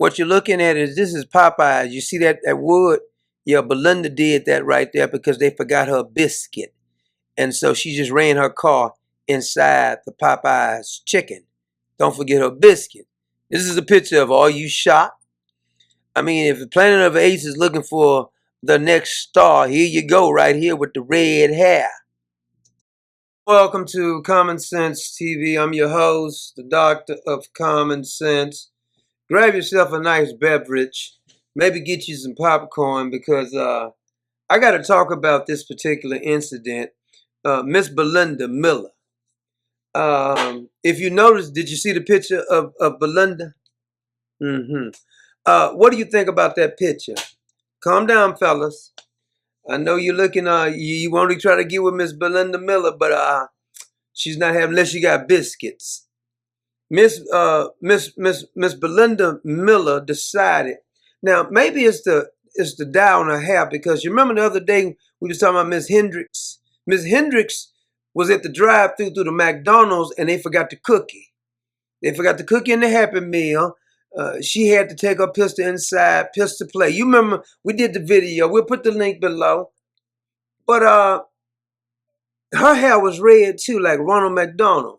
What you're looking at is this is Popeyes. You see that wood? Yeah, Belinda did that right there because they forgot her biscuit. And so she just ran her car inside the Popeyes chicken. Don't forget her biscuit. This is a picture of all you shot. I mean, if the Planet of the Apes is looking for the next star, here you go right here with the red hair. Welcome to Common Sense TV. I'm your host, the Doctor of Common Sense. Grab yourself a nice beverage. Maybe get you some popcorn because I got to talk about this particular incident. Miss Belinda Miller. If you notice, did you see the picture of Belinda? What do you think about that picture? Calm down, fellas. I know you're looking, you want to try to get with Miss Belinda Miller, but she's not having, unless you got biscuits. Miss Belinda Miller decided. Now, maybe it's the down a hair, because you remember the other day we was talking about Miss Hendricks. Miss Hendricks was at the drive-thru through the McDonald's and they forgot the cookie. They forgot the cookie in the Happy Meal. She had to take her pistol inside, pistol play. You remember we did the video. We'll put the link below. But her hair was red too, like Ronald McDonald.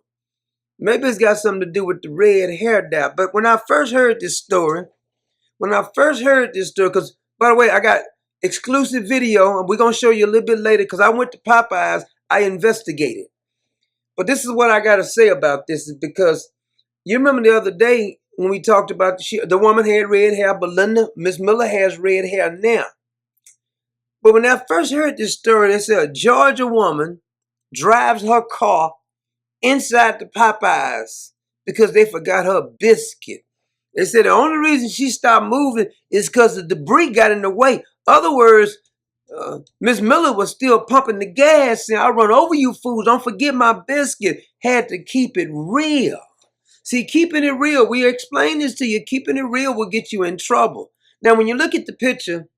Maybe it's got something to do with the red hair dye. But when I first heard this story, because, by the way, I got exclusive video, and we're going to show you a little bit later, because I went to Popeyes, I investigated. But this is what I got to say about this, is because you remember the other day when we talked about the woman had red hair, Belinda, Miss Miller has red hair now. But when I first heard this story, they said a Georgia woman drives her car inside the Popeyes because they forgot her biscuit. They said the only reason she stopped moving is because the debris got in the way. Other words, Miss Miller was still pumping the gas, saying, "I run over you fools. Don't forget my biscuit." Had to keep it real. See, keeping it real, we explain this to you. Keeping it real will get you in trouble. Now, when you look at the picture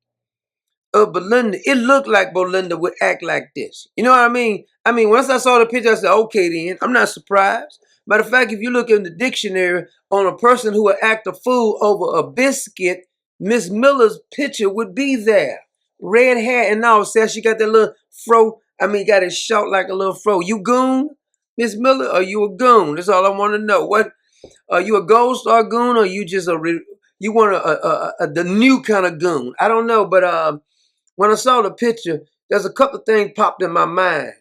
of Belinda, it looked like Belinda would act like this. You know what I mean? I mean, once I saw the picture, I said, okay, then. I'm not surprised. Matter of fact, if you look in the dictionary on a person who would act a fool over a biscuit, Miss Miller's picture would be there. Red hair and all. Says she got that little fro. I mean, got it short like a little fro. You goon, Miss Miller? Or you a goon? That's all I want to know. What? Are you a gold star goon, or you just you want the new kind of goon? I don't know, but when I saw the picture, there's a couple of things popped in my mind.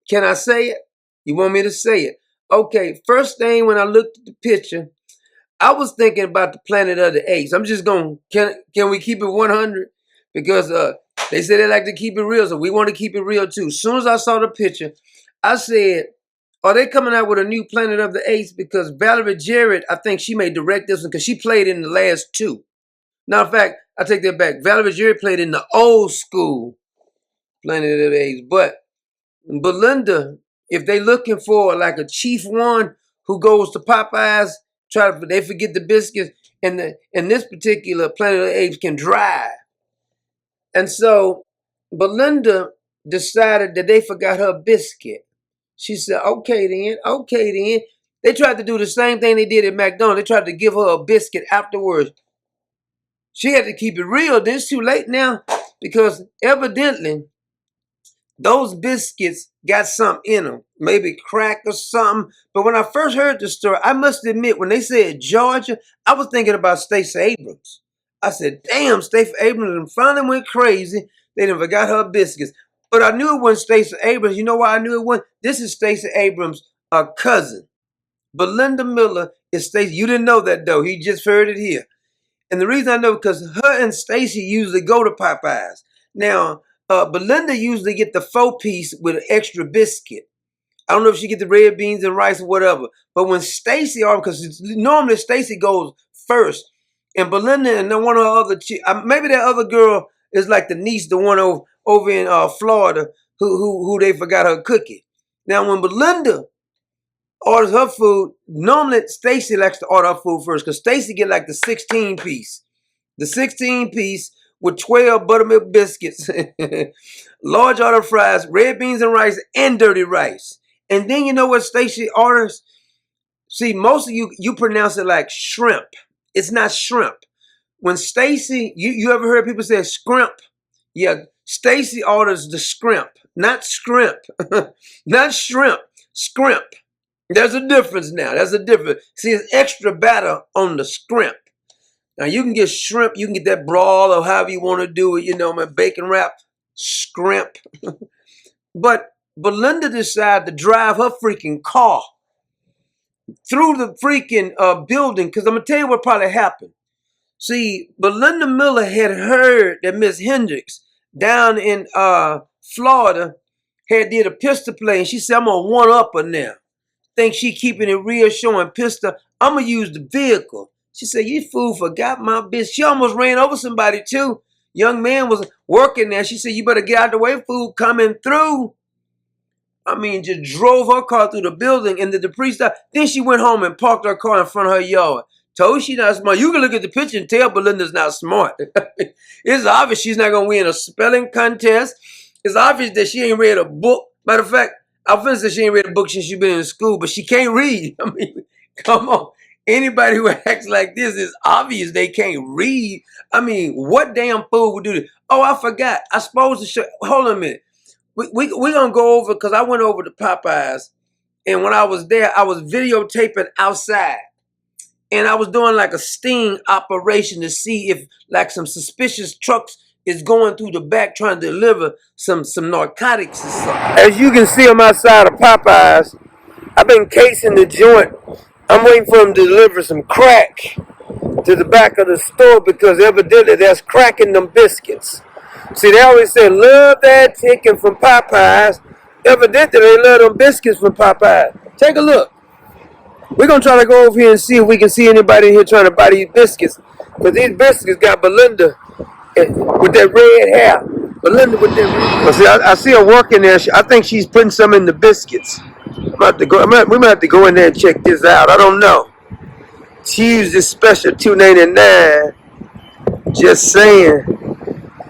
Can I say it? You want me to say it? Okay, first thing when I looked at the picture, I was thinking about the Planet of the Apes. I'm just going, can we keep it 100? Because they say they like to keep it real, so we want to keep it real too. As soon as I saw the picture, I said, are they coming out with a new Planet of the Apes? Because Valerie Jarrett, I think she may direct this one because she played in the last two. Now, in fact, I take that back. Valerie Jarrett played in the old school Planet of the Apes. But Belinda, if they looking for like a chief one who goes to Popeyes, they forget the biscuits, and this particular Planet of the Apes can drive. And so Belinda decided that they forgot her biscuit. She said, okay then. They tried to do the same thing they did at McDonald's. They tried to give her a biscuit afterwards. She had to keep it real. Then it's too late now, because evidently those biscuits got something in them. Maybe crack or something. But when I first heard the story, I must admit, when they said Georgia, I was thinking about Stacey Abrams. I said, damn, Stacey Abrams finally went crazy. They done forgot her biscuits. But I knew it wasn't Stacey Abrams. You know why I knew it wasn't? This is Stacey Abrams' cousin. Belinda Miller is Stacey. You didn't know that, though. He just heard it here. And the reason I know, because her and Stacey usually go to Popeyes. Now, Belinda usually get the 4-piece with an extra biscuit. I don't know if she get the red beans and rice or whatever. But when Stacey, because normally Stacey goes first, and Belinda and then one of her other, maybe that other girl is like the niece, the one over in Florida, who they forgot her cookie. Now, when Belinda orders her food, normally Stacey likes to order her food first, because Stacey get like the 16-piece. The 16-piece with 12 buttermilk biscuits, large order fries, red beans and rice, and dirty rice. And then you know what Stacey orders? See, most of you pronounce it like shrimp. It's not shrimp. when Stacy, you ever heard people say scrimp? Yeah, Stacy orders the scrimp, not scrimp, not shrimp, scrimp. There's a difference now. There's a difference. See, it's extra batter on the scrimp. Now you can get shrimp, you can get that broil or however you want to do it, you know, man, bacon wrap, scrimp. But Belinda decided to drive her freaking car through the freaking building, because I'm going to tell you what probably happened. See, Belinda Miller had heard that Miss Hendricks down in Florida had did a pistol play, and she said, I'm going to one-up her now. Think she keeping it real, showing pistol. I'm going to use the vehicle. She said, you fool forgot my bitch. She almost ran over somebody too. Young man was working there. She said, you better get out the way, fool, coming through. I mean, just drove her car through the building, and the priest died. Then she went home and parked her car in front of her yard. Told she not smart. You can look at the picture and tell Belinda's not smart. It's obvious she's not going to win a spelling contest. It's obvious that she ain't read a book. Matter of fact, I finna say she ain't read a book since she's been in school, but she can't read. I mean, come on. Anybody who acts like this, is obvious they can't read. I mean, what damn fool would do this? Oh, I forgot. I supposed to show. Hold on a minute. We're going to go over, because I went over to Popeyes, and when I was there, I was videotaping outside. And I was doing like a sting operation to see if like some suspicious trucks is going through the back trying to deliver some narcotics or something. As you can see, I'm outside of Popeyes. I've been casing the joint. I'm waiting for them to deliver some crack to the back of the store, because evidently there's crack in them biscuits. See, they always say, love that chicken from Popeyes. Evidently, they love them biscuits from Popeyes. Take a look. We're going to try to go over here and see if we can see anybody in here trying to buy these biscuits. Because these biscuits got Belinda with that red hair. Belinda with that red hair. See, I see her working there. I think she's putting some in the biscuits. We might have to go in there and check this out. I don't know. Tuesday special $2.99. Just saying.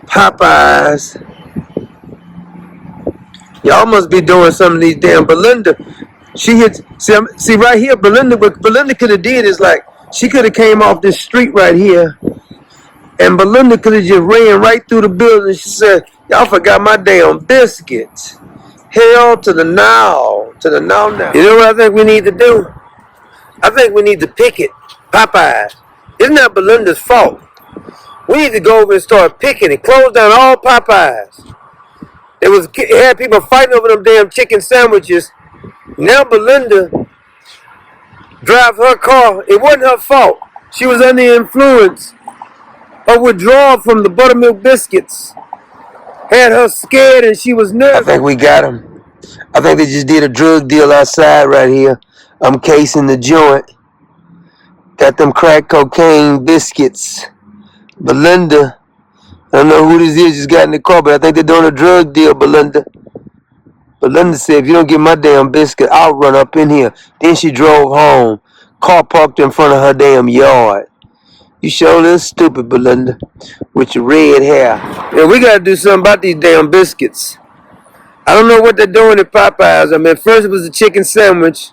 Popeyes. Y'all must be doing some of these damn Belinda. She hits. See right here, Belinda. What Belinda could have did is like she could have came off this street right here, and Belinda could have just ran right through the building. She said, "Y'all forgot my damn biscuits." Hell to the now, now. You know what I think we need to do? I think we need to picket Popeyes. It's not Belinda's fault. We need to go over and start picking it. Close down all Popeyes. It had people fighting over them damn chicken sandwiches. Now Belinda drive her car. It wasn't her fault. She was under the influence of withdrawal from the buttermilk biscuits. Had her scared and she was nervous. I think we got them. I think they just did a drug deal outside right here. I'm casing the joint. Got them crack cocaine biscuits. Belinda, I don't know who this is, just got in the car, but I think they're doing a drug deal, Belinda. Belinda said, if you don't get my damn biscuit, I'll run up in here. Then she drove home. Car parked in front of her damn yard. You sure look stupid, Belinda, with your red hair. Yeah, we got to do something about these damn biscuits. I don't know what they're doing at Popeyes. I mean, first it was the chicken sandwich.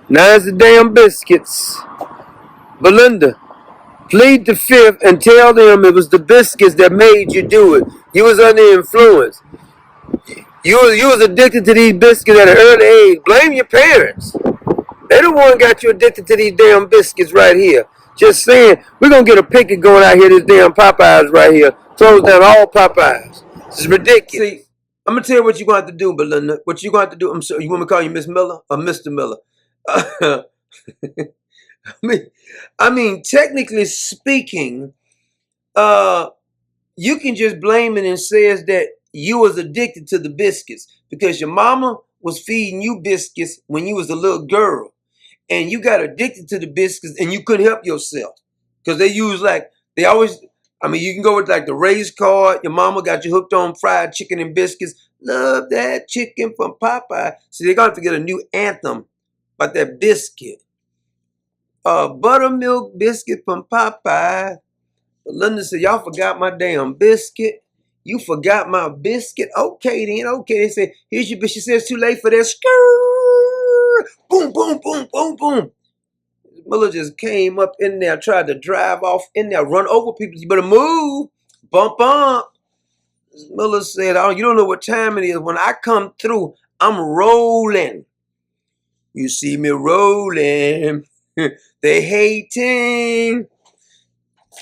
Now it's the damn biscuits. Belinda, plead the fifth and tell them it was the biscuits that made you do it. You was under influence. You was addicted to these biscuits at an early age. Blame your parents. They the one got you addicted to these damn biscuits right here. Just saying, we're going to get a picket going out here, this damn Popeyes right here. Close down all Popeyes. This is ridiculous. See, I'm going to tell you what you're going to have to do, Belinda. What you're going to have to do, I'm sorry, you want me to call you Miss Miller or Mr. Miller? I mean, technically speaking, you can just blame it and says that you was addicted to the biscuits because your mama was feeding you biscuits when you was a little girl. And you got addicted to the biscuits and you couldn't help yourself. Because they use they always, I mean, you can go with the race card. Your mama got you hooked on fried chicken and biscuits. Love that chicken from Popeye. So they're going to have to get a new anthem about that biscuit. Buttermilk biscuit from Popeye. Belinda said, y'all forgot my damn biscuit. You forgot my biscuit. Okay then, okay. They said, here's your biscuit. She said it's too late for that. Skrrr. Boom, boom, boom, boom, boom. Miller just came up in there, tried to drive off in there, run over people. You better move. Bump, bump. Miss Miller said, oh, you don't know what time it is. When I come through, I'm rolling. You see me rolling. They hating.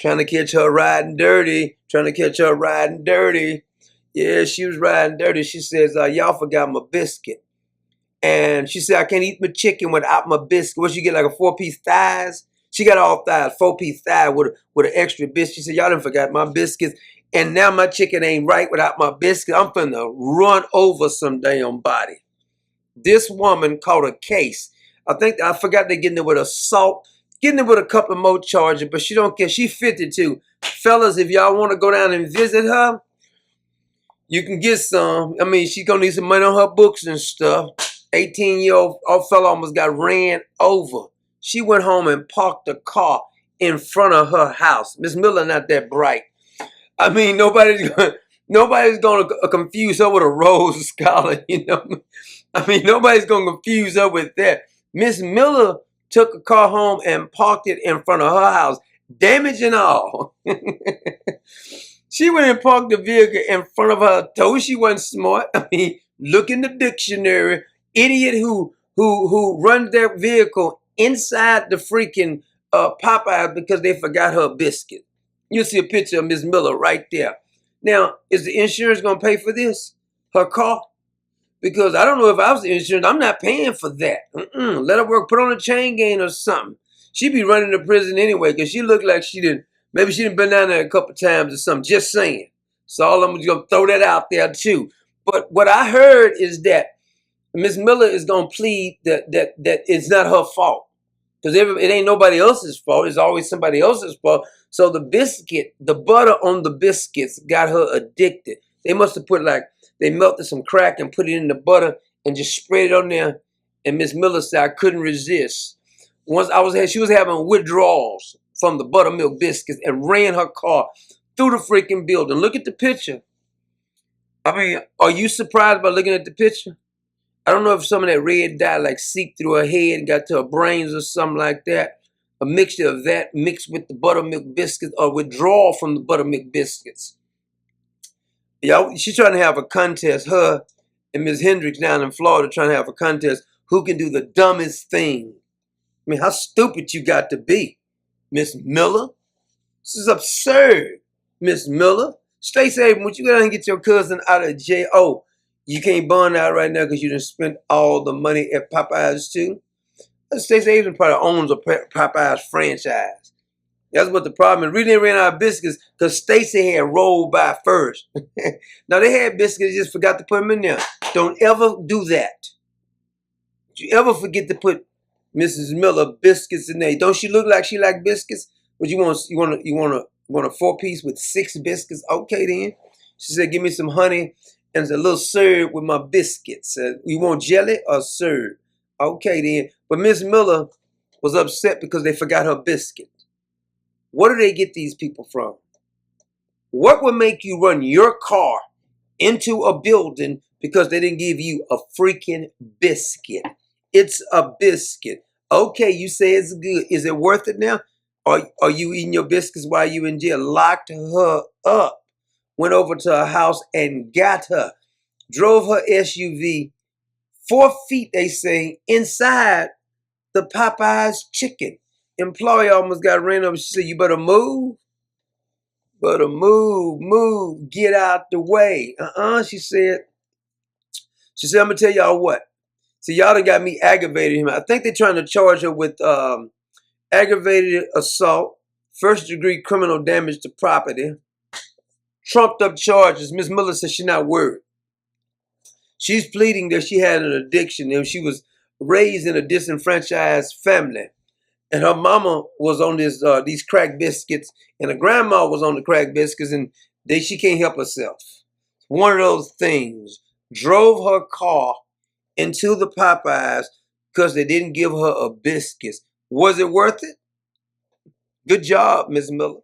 Trying to catch her riding dirty. Trying to catch her riding dirty. Yeah, she was riding dirty. She says, y'all forgot my biscuit. And she said, I can't eat my chicken without my biscuit. What, she get like a 4-piece thighs? She got all thighs, 4-piece thigh with an extra biscuit. She said, y'all done forgot my biscuits. And now my chicken ain't right without my biscuit. I'm finna run over some damn body. This woman caught a case. I forgot they're getting it with assault, getting it with a couple more charges, but she don't care. She 52. Fellas, if y'all want to go down and visit her, you can get some. I mean, she's going to need some money on her books and stuff. 18-year-old fella almost got ran over. She went home and parked the car in front of her house. Miss Miller not that bright. I mean, nobody's going to confuse her with a Rhodes Scholar, you know. I mean, nobody's going to confuse her with that. Miss Miller took a car home and parked it in front of her house, damage and all. She went and parked the vehicle in front of her. Told she wasn't smart. I mean, look in the dictionary. Idiot who runs their vehicle inside the freaking Popeyes because they forgot her biscuit. You'll see a picture of Miss Miller right there. Now, is the insurance going to pay for this? Her car? Because I don't know if I was the insurance. I'm not paying for that. Let her work. Put on a chain gang or something. She'd be running to prison anyway because she looked like she didn't. Maybe she done been down there a couple times or something. Just saying. So all I'm going to throw that out there too. But what I heard is that Miss Miller is going to plead that it's not her fault. Because it ain't nobody else's fault. It's always somebody else's fault. So the biscuit, the butter on the biscuits got her addicted. They must have they melted some crack and put it in the butter and just sprayed it on there. And Miss Miller said, I couldn't resist. She was having withdrawals from the buttermilk biscuits and ran her car through the freaking building. Look at the picture. I mean, are you surprised by looking at the picture? I don't know if some of that red dye like seeped through her head and got to her brains or something like that. A mixture of that mixed with the buttermilk biscuits or withdrawal from the buttermilk biscuits. Y'all, she's trying to have a contest. Her and Ms. Hendricks down in Florida trying to have a contest. Who can do the dumbest thing? I mean, how stupid you got to be, Miss Miller? This is absurd, Miss Miller. Stacey Abrams, would you go down and get your cousin out of jail? Oh, you can't bond out right now because you done spent all the money at Popeyes too? Stacey Abrams probably owns a Popeyes franchise. That's what the problem is. We didn't ran out of biscuits because Stacey had rolled by first. Now they had biscuits, just forgot to put them in there. Don't ever do that. Don't you ever forget to put Mrs. Miller biscuits in there. Don't she look like she like biscuits? But you want a 4-piece with 6 biscuits? Okay then. She said, give me some honey and a little syrup with my biscuits. You want jelly or syrup? Okay then. But Miss Miller was upset because they forgot her biscuit. Where do they get these people from? What would make you run your car into a building because they didn't give you a freaking biscuit? It's a biscuit. Okay, you say it's good. Is it worth it now? Are you eating your biscuits while you in jail? Locked her up. Went over to her house and got her. Drove her SUV 4 feet, they say, inside the Popeyes chicken. Employee almost got ran over. She said, you better move. Better move. Get out the way. She said, I'm going to tell y'all what. See, y'all done got me aggravated. I think they're trying to charge her with aggravated assault, first-degree criminal damage to property, trumped-up charges. Miss Miller says she's not worried. She's pleading that she had an addiction and she was raised in a disenfranchised family. And her mama was on these crack biscuits, and her grandma was on the crack biscuits, and she can't help herself. One of those things. Drove her car into the Popeyes because they didn't give her a biscuit. Was it worth it? Good job, Miss Miller.